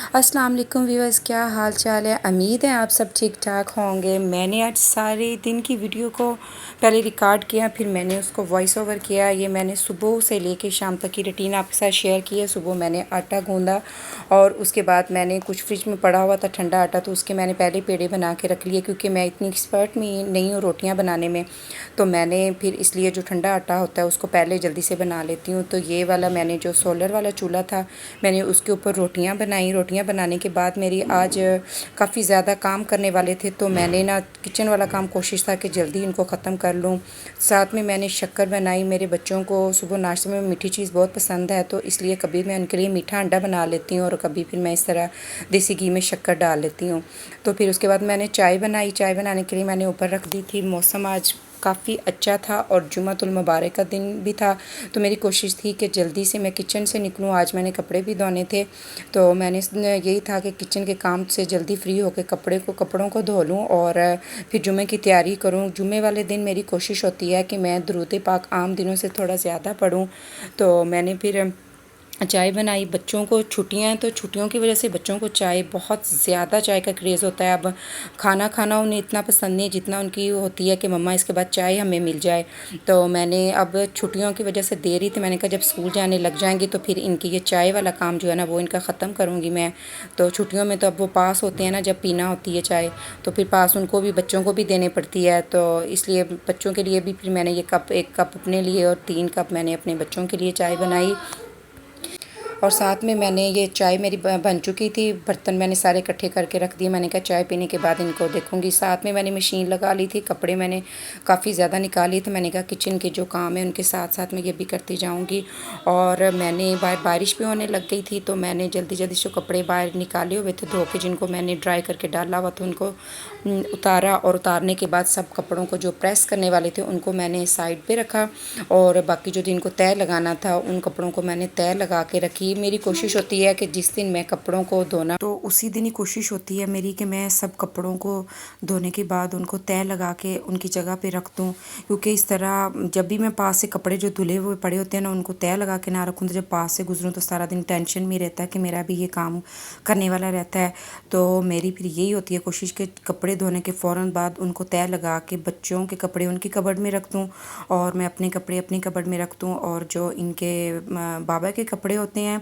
अस्सलाम वालेकुम व्यूअर्स, क्या हाल चाल है। उम्मीद है आप सब ठीक ठाक होंगे। मैंने आज सारे दिन की वीडियो को पहले रिकॉर्ड किया, फिर मैंने उसको वॉइस ओवर किया। ये मैंने सुबह से लेके शाम तक की रूटीन आपके साथ शेयर की है। सुबह मैंने आटा गूंदा और उसके बाद मैंने कुछ फ्रिज में पड़ा हुआ था ठंडा आटा, तो उसके मैंने पहले पेड़े बना के रख लिए, क्योंकि मैं इतनी एक्सपर्ट नहीं हूँ रोटियाँ बनाने में। तो मैंने फिर इसलिए जो ठंडा आटा होता है उसको पहले जल्दी से बना लेती हूँ। तो ये वाला मैंने जो सोलर वाला चूल्हा था, मैंने उसके ऊपर रोटियां बनाई। रोटियां बनाने के बाद मेरी आज काफ़ी ज़्यादा काम करने वाले थे, तो मैंने ना किचन वाला काम कोशिश था कि जल्दी इनको ख़त्म कर लूँ। साथ में मैंने शक्कर बनाई। मेरे बच्चों को सुबह नाश्ते में मीठी चीज़ बहुत पसंद है, तो इसलिए कभी मैं उनके लिए मीठा अंडा बना लेती हूँ और कभी फिर मैं इस तरह देसी घी में शक्कर डाल लेती हूँ। तो फिर उसके बाद मैंने चाय बनाई। चाय बनाने के लिए मैंने ऊपर रख दी थी। मौसम आज काफ़ी अच्छा था और जुम्मतुल मुबारक का दिन भी था, तो मेरी कोशिश थी कि जल्दी से मैं किचन से निकलूँ। आज मैंने कपड़े भी धोने थे, तो मैंने यही था कि किचन के काम से जल्दी फ्री होकर कपड़ों को धो लूँ और फिर जुमे की तैयारी करूँ। जुमे वाले दिन मेरी कोशिश होती है कि मैं दुरूद पाक आम दिनों से थोड़ा ज़्यादा पढूँ। तो मैंने फिर चाय बनाई। बच्चों को छुट्टियां हैं, तो छुट्टियों की वजह से बच्चों को चाय बहुत ज़्यादा चाय का क्रेज़ होता है। अब खाना उन्हें इतना पसंद नहीं जितना उनकी होती है कि मम्मा इसके बाद चाय हमें मिल जाए। तो मैंने अब छुट्टियों की वजह से देर ही थी, मैंने कहा जब स्कूल जाने लग जाएंगे तो फिर इनकी ये चाय वाला काम जो है ना वो इनका ख़त्म करूँगी मैं। तो छुट्टियों में तो अब वो पास होते हैं ना, जब पीना होती है चाय तो फिर पास उनको भी बच्चों को भी देनी पड़ती है। तो इसलिए बच्चों के लिए भी फिर मैंने ये कप, एक कप अपने लिए और 3 कप मैंने अपने बच्चों के लिए चाय बनाई। और साथ में मैंने ये चाय मेरी बन चुकी थी, बर्तन मैंने सारे इकट्ठे करके रख दिए। मैंने कहा चाय पीने के बाद इनको देखूंगी। साथ में मैंने मशीन लगा ली थी, कपड़े मैंने काफ़ी ज़्यादा निकाली थी। मैंने कहा किचन के जो काम है उनके साथ साथ मैं ये भी करती जाऊंगी। और मैंने बारिश भी होने लग गई थी, तो मैंने जल्दी जल्दी से कपड़े बाहर निकाले हुए थे धो के, जिनको मैंने ड्राई करके डाला हुआ था उनको उतारा। और उतारने के बाद सब कपड़ों को जो प्रेस करने वाले थे उनको मैंने साइड पे रखा, और बाकी जो जिनको तय लगाना था उन कपड़ों को मैंने तय लगा के रखी। मेरी कोशिश होती है कि जिस दिन मैं कपड़ों को धोना, तो उसी दिन ही कोशिश होती है मेरी कि मैं सब कपड़ों को धोने के बाद उनको तय लगा के उनकी जगह पे रख दूँ। क्योंकि इस तरह जब भी मैं पास से कपड़े जो धुले हुए पड़े होते हैं ना उनको तय लगा के ना रखूँ, तो जब पास से गुजरूँ तो सारा दिन टेंशन में रहता है कि मेरा भी ये काम करने वाला रहता है। तो मेरी फिर यही होती है कोशिश कि कपड़े धोने के फ़ौरन बाद उनको तय लगा के बच्चों के कपड़े उनकी कबर्ड में रख दूँ और मैं अपने कपड़े अपनी कबर्ड में रख दूँ। और जो इनके बाबा के कपड़े होते हैं,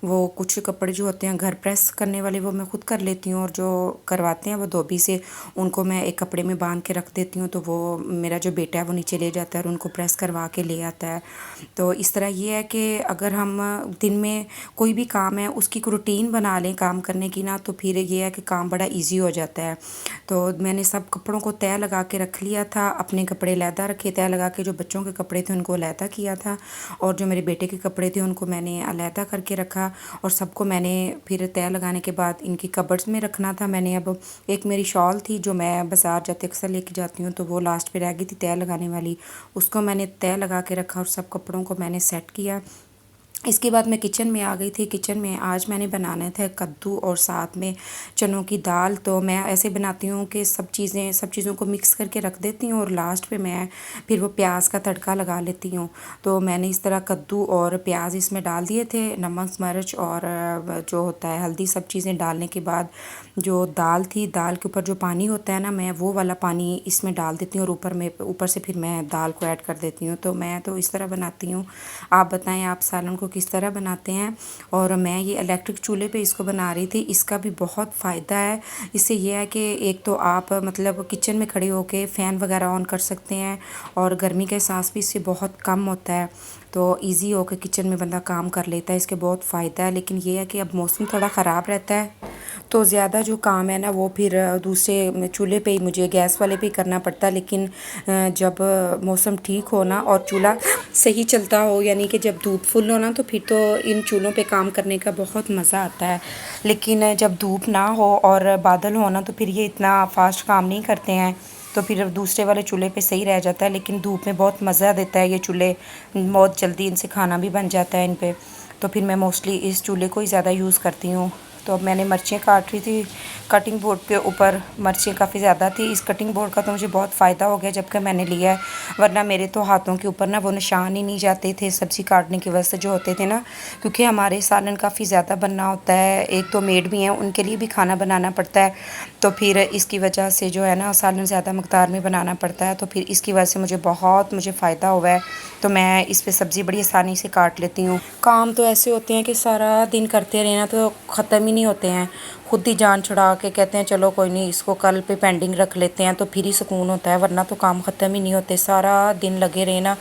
वो कुछ कपड़े जो होते हैं घर प्रेस करने वाले वो मैं खुद कर लेती हूँ, और जो करवाते हैं वो धोबी से उनको मैं एक कपड़े में बांध के रख देती हूँ। तो वो मेरा जो बेटा है वो नीचे ले जाता है और उनको प्रेस करवा के ले आता है। तो इस तरह ये है कि अगर हम दिन में कोई भी काम है उसकी एक रूटीन बना लें काम करने की ना, तो फिर ये है कि काम बड़ा ईजी हो जाता है। तो मैंने सब कपड़ों को तय लगा के रख लिया था। अपने कपड़े अलहदा रखे, तय लगा के जो बच्चों के कपड़े थे उनको अलहदा किया था, और जो मेरे बेटे के कपड़े थे उनको मैंने अलहदा करके रखा। और सबको मैंने फिर तय लगाने के बाद इनकी कबर्ड्स में रखना था। मैंने अब एक मेरी शॉल थी जो मैं बाज़ार जाते अक्सर लेके जाती हूँ, तो वो लास्ट पे रह गई थी तय लगाने वाली, उसको मैंने तय लगा के रखा और सब कपड़ों को मैंने सेट किया। इसके बाद मैं किचन में आ गई थी। किचन में आज मैंने बनाने थे कद्दू और साथ में चनों की दाल। तो मैं ऐसे बनाती हूँ कि सब चीज़ों को मिक्स करके रख देती हूँ और लास्ट पे मैं फिर वो प्याज का तड़का लगा लेती हूँ। तो मैंने इस तरह कद्दू और प्याज इसमें डाल दिए थे, नमक मिर्च और जो होता है हल्दी, सब चीज़ें डालने के बाद जो दाल थी, दाल के ऊपर जो पानी होता है ना, मैं वो वाला पानी इसमें डाल देती हूँ और ऊपर से फिर मैं दाल को ऐड कर देती हूँ। तो मैं तो इस तरह बनाती हूँ। आप बताएं आप सालन को किस तरह बनाते हैं। और मैं ये इलेक्ट्रिक चूल्हे पे इसको बना रही थी। इसका भी बहुत फ़ायदा है। इससे ये है कि एक तो आप मतलब किचन में खड़े होके फ़ैन वगैरह ऑन कर सकते हैं और गर्मी का एहसास भी इससे बहुत कम होता है। तो इजी होकर किचन में बंदा काम कर लेता है, इसके बहुत फ़ायदा है। लेकिन ये है कि अब मौसम थोड़ा ख़राब रहता है, तो ज़्यादा जो काम है ना वो फिर दूसरे चूल्हे पे ही, मुझे गैस वाले पे ही करना पड़ता है। लेकिन जब मौसम ठीक हो ना और चूल्हा सही चलता हो, यानी कि जब धूप फुल हो ना, तो फिर तो इन चूल्हों पे काम करने का बहुत मज़ा आता है। लेकिन जब धूप ना हो और बादल हो ना, तो फिर ये इतना फास्ट काम नहीं करते हैं, तो फिर दूसरे वाले चूल्हे पे सही रह जाता है। लेकिन धूप में बहुत मज़ा देता है ये चूल्हे, बहुत जल्दी इनसे खाना भी बन जाता है इन पे। तो फिर मैं मोस्टली इस चूल्हे को ही ज़्यादा यूज़ करती हूँ। तो अब मैंने मिर्चें काट रही थी, कटिंग बोर्ड के ऊपर मिर्चें काफ़ी ज़्यादा थी। इस कटिंग बोर्ड का तो मुझे बहुत फ़ायदा हो गया जबकि मैंने लिया है, वरना मेरे तो हाथों के ऊपर ना वो निशान ही नहीं जाते थे सब्ज़ी काटने की वजह से जो होते थे ना, क्योंकि हमारे सालन काफ़ी ज़्यादा बनना होता है। एक तो मेड भी हैं, उनके लिए भी खाना बनाना पड़ता है, तो फिर इसकी वजह से जो है ना सालन ज़्यादा मकदार में बनाना पड़ता है। तो फिर इसकी वजह से मुझे फ़ायदा हुआ है, तो मैं इस पे सब्ज़ी बड़ी आसानी से काट लेती हूँ। काम तो ऐसे होते हैं कि सारा दिन करते रहना तो ख़त्म ही नहीं होते हैं। खुद ही जान छुड़ा के कहते हैं चलो कोई नहीं, इसको कल पे पेंडिंग रख लेते हैं, तो फिर ही सुकून होता है, वरना तो काम ख़त्म ही नहीं होते। सारा दिन लगे रहे ना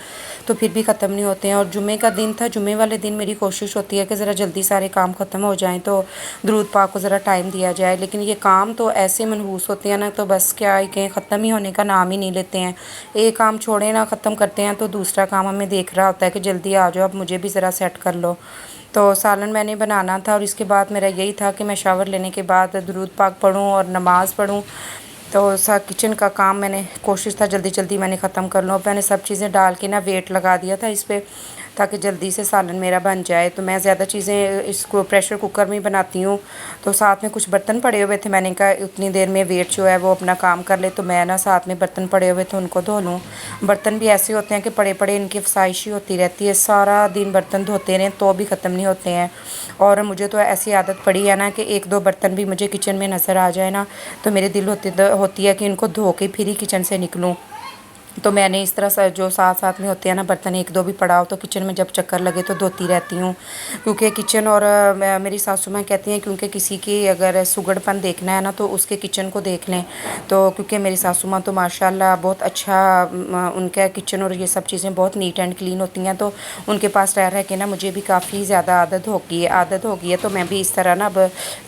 तो फिर भी ख़त्म नहीं होते हैं। और जुमे का दिन था, जुमे वाले दिन मेरी कोशिश होती है कि ज़रा जल्दी सारे काम ख़त्म हो जाएं तो दुरूद पाक को ज़रा टाइम दिया जाए, लेकिन ये काम तो ऐसे मनहूस होते हैं ना, तो बस क्या ही कहें, ख़त्म ही होने का नाम ही नहीं लेते हैं। एक काम छोड़े ना, ख़त्म करते हैं तो दूसरा काम हमें देख रहा होता है कि जल्दी आ जाओ, अब मुझे भी ज़रा सेट कर लो। तो सालन मैंने बनाना था और इसके बाद मेरा यही था कि मैं शावर लेने के बाद दुरूद पाक पढूँ और नमाज़ पढूँ। तो किचन का काम मैंने कोशिश था जल्दी जल्दी मैंने ख़त्म कर लूँ। मैंने सब चीज़ें डाल के ना वेट लगा दिया था इस पे, ताकि जल्दी से सालन मेरा बन जाए। तो मैं ज़्यादा चीज़ें इसको प्रेशर कुकर में बनाती हूँ, तो साथ में कुछ बर्तन पड़े हुए थे, मैंने कहा उतनी देर में वेट जो है वो अपना काम कर ले, तो मैं ना साथ में बर्तन पड़े हुए थे उनको धो लूँ। बर्तन भी ऐसे होते हैं कि पड़े पड़े इनकी फसाइश ही होती रहती है, सारा दिन बर्तन धोते रहें तो भी ख़त्म नहीं होते हैं। और मुझे तो ऐसी आदत पड़ी है ना कि एक दो बर्तन भी मुझे किचन में नज़र आ जाए ना, तो मेरे दिल होती है कि इनको धो के फिर ही किचन से निकलूँ। तो मैंने इस तरह से जो साथ साथ में होते हैं ना बर्तन, एक दो भी पड़ा हो तो किचन में जब चक्कर लगे तो धोती रहती हूँ। क्योंकि किचन और मेरी सासू माँ कहती हैं क्योंकि किसी की अगर सुगड़पन देखना है ना तो उसके किचन को देख लें। तो क्योंकि मेरी सासू माँ तो माशाल्लाह बहुत अच्छा उनका किचन और ये सब चीज़ें बहुत नीट एंड क्लीन होती हैं, तो उनके पास रह के ना मुझे भी काफ़ी ज़्यादा आदत हो गई है। तो मैं भी इस तरह ना अब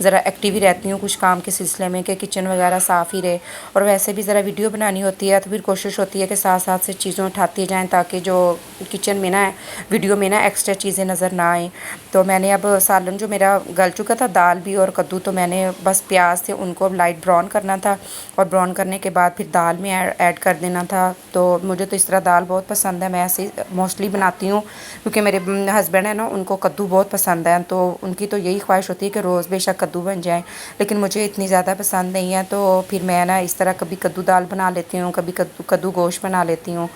ज़रा एक्टिव ही रहती हूँ कुछ काम के सिलसिले में कि किचन वगैरह साफ़ ही रहे। और वैसे भी ज़रा वीडियो बनानी होती है तो फिर कोशिश होती है कि साथ साथ से चीज़ें उठाती जाएं, ताकि जो किचन में ना वीडियो में ना एक्स्ट्रा चीज़ें नज़र ना आएँ। तो मैंने अब सालन जो मेरा गल चुका था, दाल भी और कद्दू, तो मैंने बस प्याज से उनको लाइट ब्राउन करना था और ब्राउन करने के बाद फिर दाल में ऐड कर देना था। तो मुझे तो इस तरह दाल बहुत पसंद है, मैं ऐसे मोस्टली बनाती हूँ क्योंकि मेरे हस्बैंड है ना उनको कद्दू बहुत पसंद है, तो उनकी तो यही ख्वाहिश होती है कि रोज़ बेशक कद्दू बन जाए, लेकिन मुझे इतनी ज़्यादा पसंद नहीं है। तो फिर मैं ना इस तरह कभी कद्दू दाल बना लेती हूँ, कभी कद्दू गोश्त बना लेती हूँ।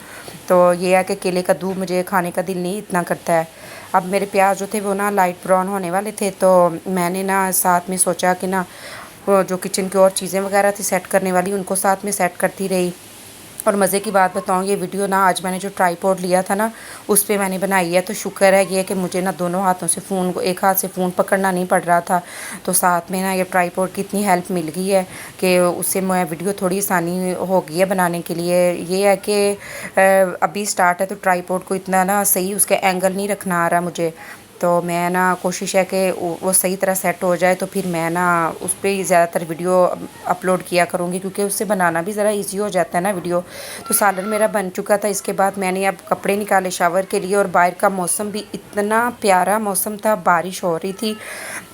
तो ये है कि केले कद्दू मुझे खाने का दिल नहीं इतना करता है। अब मेरे प्याज जो थे वो ना लाइट ब्राउन होने वाले थे, तो मैंने ना साथ में सोचा कि ना वो जो किचन की और चीज़ें वगैरह थी सेट करने वाली उनको साथ में सेट करती रही। और मज़े की बात बताऊँ, ये वीडियो ना आज मैंने जो ट्राईपॉड लिया था ना उस पे मैंने बनाई है, तो शुक्र है ये कि मुझे ना दोनों हाथों से फ़ोन को, एक हाथ से फ़ोन पकड़ना नहीं पड़ रहा था। तो साथ में ना ये ट्राईपॉड की इतनी हेल्प मिल गई है कि उससे मैं वीडियो थोड़ी आसानी हो गई है बनाने के लिए। ये है कि अभी स्टार्ट है तो ट्राईपॉड को इतना ना सही उसके एंगल नहीं रखना आ रहा मुझे, तो मैं ना कोशिश है कि वो सही तरह सेट हो जाए, तो फिर मैं ना उस पर ही ज़्यादातर वीडियो अपलोड किया करूँगी, क्योंकि उससे बनाना भी ज़रा इजी हो जाता है ना वीडियो। तो सालन मेरा बन चुका था, इसके बाद मैंने अब कपड़े निकाले शावर के लिए, और बाहर का मौसम भी इतना प्यारा मौसम था, बारिश हो रही थी।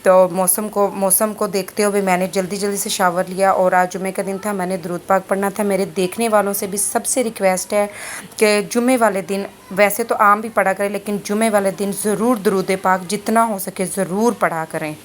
तो मौसम को देखते हुए मैंने जल्दी जल्दी से शावर लिया, और आज जुमे का दिन था, मैंने दुरूद पाक पढ़ना था। मेरे देखने वालों से भी सबसे रिक्वेस्ट है कि जुमे वाले दिन, वैसे तो आम भी पढ़ा करें, लेकिन जुमे वाले दिन ज़रूर दुरूद पाक जितना हो सके ज़रूर पढ़ा करें।